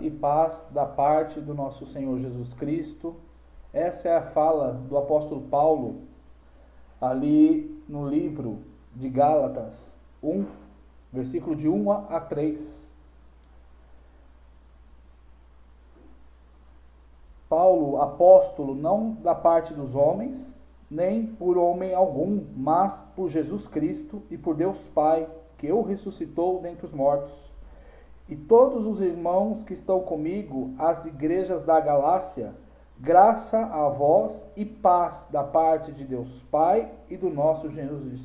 e paz da parte do nosso Senhor Jesus Cristo. Essa é a fala do apóstolo Paulo, ali no livro de Gálatas 1, versículo de 1 a 3. Paulo, apóstolo, não da parte dos homens, nem por homem algum, mas por Jesus Cristo e por Deus Pai, que o ressuscitou dentre os mortos. E todos os irmãos que estão comigo, as igrejas da Galácia, graça a vós e paz da parte de Deus Pai e do nosso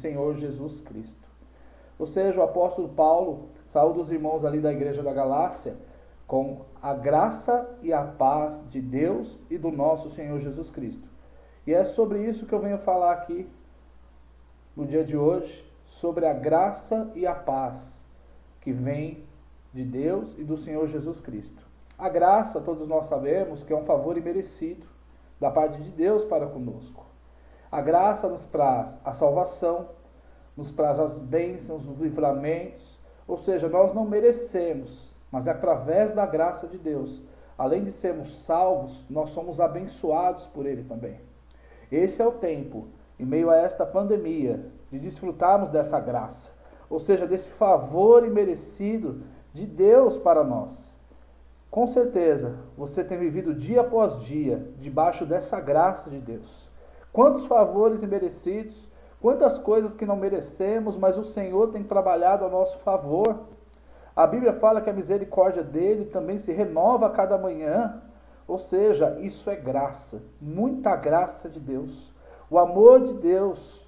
Senhor Jesus Cristo. Ou seja, o apóstolo Paulo saúda os irmãos ali da igreja da Galácia com a graça e a paz de Deus e do nosso Senhor Jesus Cristo. E é sobre isso que eu venho falar aqui no dia de hoje, sobre a graça e a paz que vem de Deus e do Senhor Jesus Cristo. A graça, todos nós sabemos que é um favor imerecido da parte de Deus para conosco. A graça nos traz a salvação, nos traz as bênçãos, os livramentos, ou seja, nós não merecemos, mas é através da graça de Deus, além de sermos salvos, nós somos abençoados por Ele também. Esse é o tempo, em meio a esta pandemia, de desfrutarmos dessa graça, ou seja, desse favor imerecido de Deus para nós. Com certeza, você tem vivido dia após dia, debaixo dessa graça de Deus. Quantos favores imerecidos, quantas coisas que não merecemos, mas o Senhor tem trabalhado a nosso favor. A Bíblia fala que a misericórdia dele também se renova a cada manhã. Ou seja, isso é graça, muita graça de Deus. O amor de Deus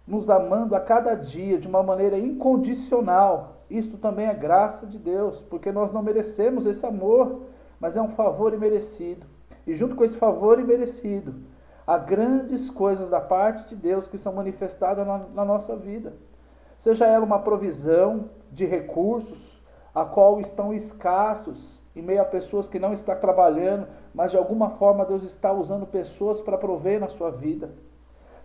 nos amando a cada dia de uma maneira incondicional. Isto também é graça de Deus, porque nós não merecemos esse amor, mas é um favor imerecido. E junto com esse favor imerecido, há grandes coisas da parte de Deus que são manifestadas na nossa vida. Seja ela uma provisão de recursos, a qual estão escassos, em meio a pessoas que não estão trabalhando, mas de alguma forma Deus está usando pessoas para prover na sua vida.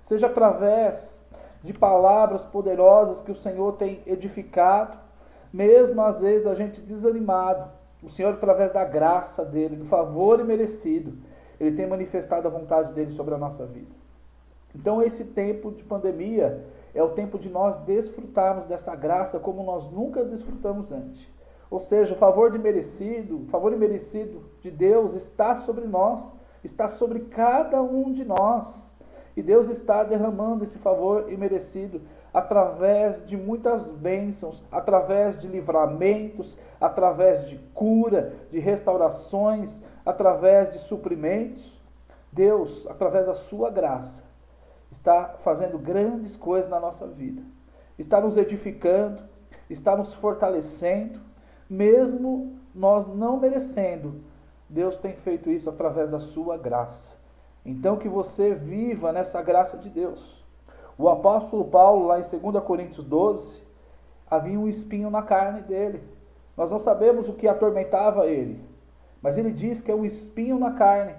Seja através de palavras poderosas que o Senhor tem edificado, mesmo às vezes a gente desanimado, o Senhor, através da graça dele, do favor imerecido, ele tem manifestado a vontade dele sobre a nossa vida. Então esse tempo de pandemia é o tempo de nós desfrutarmos dessa graça como nós nunca desfrutamos antes. Ou seja, o favor imerecido de Deus está sobre nós, está sobre cada um de nós. E Deus está derramando esse favor imerecido através de muitas bênçãos, através de livramentos, através de cura, de restaurações, através de suprimentos. Deus, através da sua graça, está fazendo grandes coisas na nossa vida. Está nos edificando, está nos fortalecendo, mesmo nós não merecendo. Deus tem feito isso através da sua graça. Então que você viva nessa graça de Deus. O apóstolo Paulo, lá em 2 Coríntios 12, havia um espinho na carne dele. Nós não sabemos o que atormentava ele, mas ele diz que é um espinho na carne.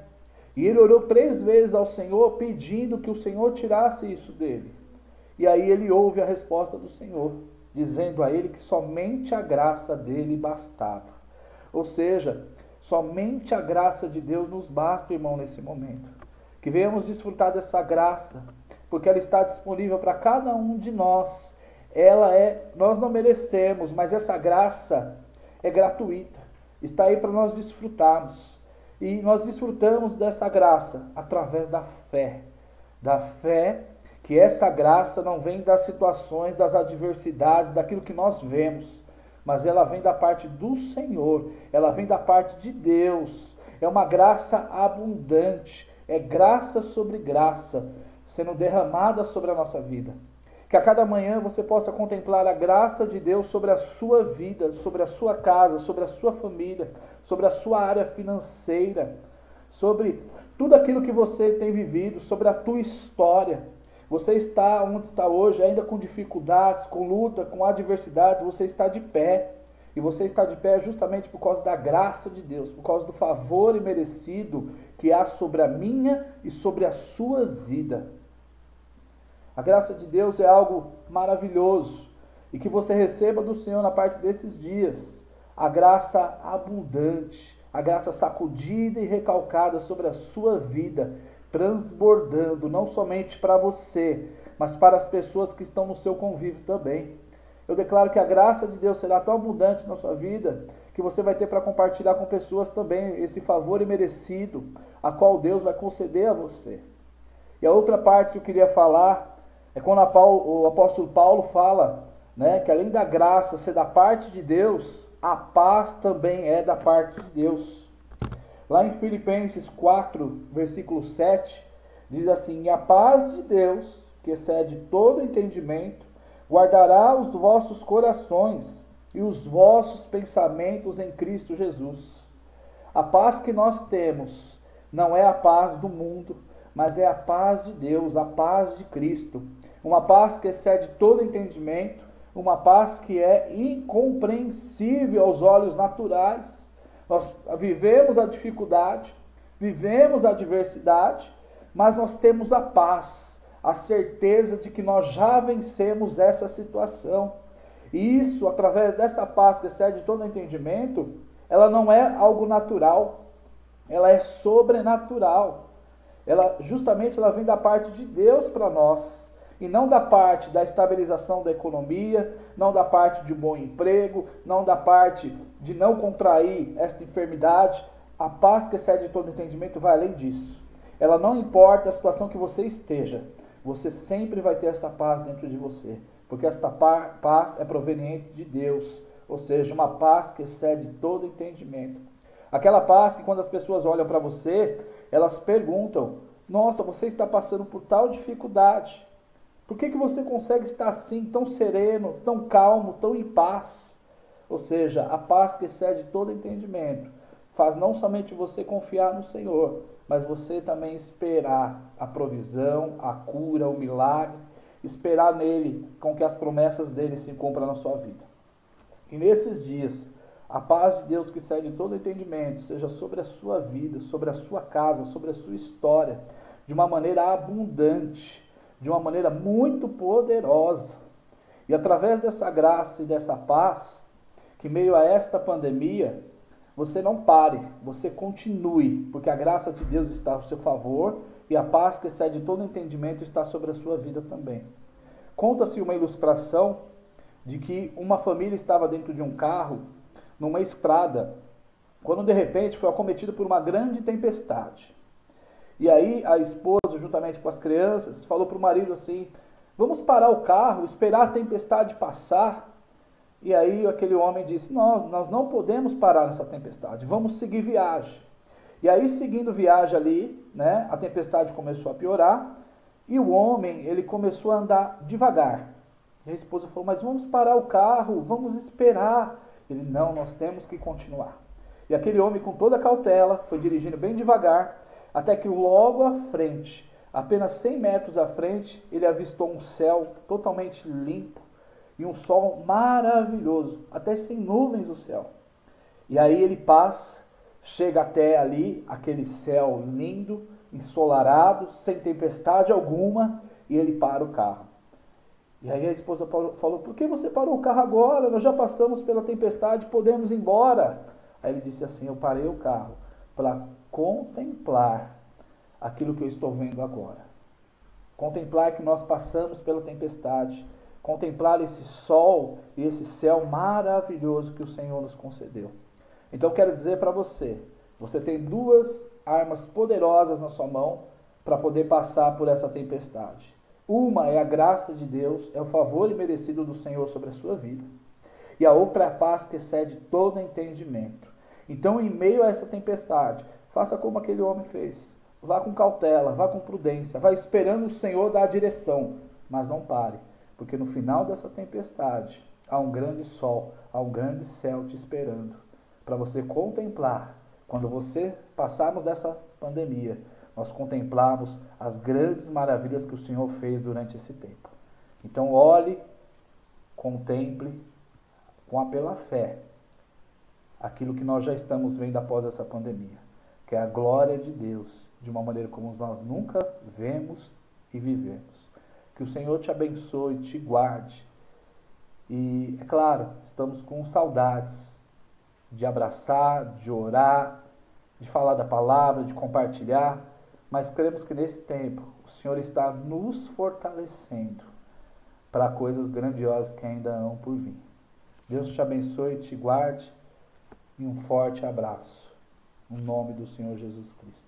E ele orou 3 vezes ao Senhor, pedindo que o Senhor tirasse isso dele. E aí ele ouve a resposta do Senhor, dizendo a ele que somente a graça dele bastava. Ou seja, somente a graça de Deus nos basta, irmão, nesse momento. Que venhamos desfrutar dessa graça, porque ela está disponível para cada um de nós. Nós não merecemos, mas essa graça é gratuita. Está aí para nós desfrutarmos. E nós desfrutamos dessa graça através da fé. Da fé, que essa graça não vem das situações, das adversidades, daquilo que nós vemos, mas ela vem da parte do Senhor, ela vem da parte de Deus. É uma graça abundante, é graça sobre graça, sendo derramada sobre a nossa vida. Que a cada manhã você possa contemplar a graça de Deus sobre a sua vida, sobre a sua casa, sobre a sua família, sobre a sua área financeira, sobre tudo aquilo que você tem vivido, sobre a tua história. Você está onde está hoje, ainda com dificuldades, com luta, com adversidades, você está de pé. E você está de pé justamente por causa da graça de Deus, por causa do favor imerecido que há sobre a minha e sobre a sua vida. A graça de Deus é algo maravilhoso. E que você receba do Senhor na parte desses dias a graça abundante, a graça sacudida e recalcada sobre a sua vida, transbordando não somente para você, mas para as pessoas que estão no seu convívio também. Eu declaro que a graça de Deus será tão abundante na sua vida, que você vai ter para compartilhar com pessoas também esse favor imerecido, a qual Deus vai conceder a você. E a outra parte que eu queria falar é quando o apóstolo Paulo fala, né, que além da graça ser da parte de Deus, a paz também é da parte de Deus. Lá em Filipenses 4, versículo 7, diz assim: e a paz de Deus, que excede todo entendimento, guardará os vossos corações e os vossos pensamentos em Cristo Jesus. A paz que nós temos não é a paz do mundo, mas é a paz de Deus, a paz de Cristo. Uma paz que excede todo entendimento, uma paz que é incompreensível aos olhos naturais. Nós vivemos a dificuldade, vivemos a adversidade, mas nós temos a paz, a certeza de que nós já vencemos essa situação. E isso, através dessa paz que excede todo entendimento, ela não é algo natural, ela é sobrenatural. Ela vem da parte de Deus para nós, e não da parte da estabilização da economia, não da parte de bom emprego, não da parte de não contrair esta enfermidade. A paz que excede todo entendimento vai além disso. Ela não importa a situação que você esteja, você sempre vai ter essa paz dentro de você, porque esta paz é proveniente de Deus, ou seja, uma paz que excede todo entendimento. Aquela paz que quando as pessoas olham para você, elas perguntam: nossa, você está passando por tal dificuldade, por que você consegue estar assim, tão sereno, tão calmo, tão em paz? Ou seja, a paz que excede todo entendimento faz não somente você confiar no Senhor, mas você também esperar a provisão, a cura, o milagre, esperar nele com que as promessas dele se cumpram na sua vida. E nesses dias, a paz de Deus que excede todo entendimento seja sobre a sua vida, sobre a sua casa, sobre a sua história, de uma maneira abundante, de uma maneira muito poderosa. E através dessa graça e dessa paz, que meio a esta pandemia, você não pare, você continue, porque a graça de Deus está ao seu favor e a paz que excede todo entendimento está sobre a sua vida também. Conta-se uma ilustração de que uma família estava dentro de um carro, numa estrada, quando de repente foi acometida por uma grande tempestade. E aí a esposa, juntamente com as crianças, falou para o marido assim: vamos parar o carro, esperar a tempestade passar. E aí aquele homem disse: nós não podemos parar nessa tempestade, vamos seguir viagem. E aí, seguindo viagem ali, né, a tempestade começou a piorar, e o homem, ele começou a andar devagar. E a esposa falou: mas vamos parar o carro, vamos esperar. Ele: não, nós temos que continuar. E aquele homem, com toda a cautela, foi dirigindo bem devagar, até que logo à frente, apenas 100 metros à frente, ele avistou um céu totalmente limpo e um sol maravilhoso, até sem nuvens o céu. E aí ele passa, chega até ali, aquele céu lindo, ensolarado, sem tempestade alguma, e ele para o carro. E aí a esposa falou: por que você parou o carro agora? Nós já passamos pela tempestade, podemos ir embora. Aí ele disse assim: eu parei o carro para contemplar aquilo que eu estou vendo agora. Contemplar que nós passamos pela tempestade, contemplar esse sol e esse céu maravilhoso que o Senhor nos concedeu. Então eu quero dizer para você, você tem duas armas poderosas na sua mão para poder passar por essa tempestade. Uma é a graça de Deus, é o favor imerecido do Senhor sobre a sua vida. E a outra é a paz que excede todo entendimento. Então, em meio a essa tempestade, faça como aquele homem fez. Vá com cautela, vá com prudência, vá esperando o Senhor dar a direção, mas não pare, porque no final dessa tempestade há um grande sol, há um grande céu te esperando, para você contemplar. Quando você passarmos dessa pandemia, nós contemplarmos as grandes maravilhas que o Senhor fez durante esse tempo. Então olhe, contemple, pela fé, aquilo que nós já estamos vendo após essa pandemia, que é a glória de Deus, de uma maneira como nós nunca vemos e vivemos. Que o Senhor te abençoe, te guarde. E, é claro, estamos com saudades de abraçar, de orar, de falar da palavra, de compartilhar, mas cremos que nesse tempo o Senhor está nos fortalecendo para coisas grandiosas que ainda hão por vir. Deus te abençoe e te guarde, e um forte abraço, no nome do Senhor Jesus Cristo.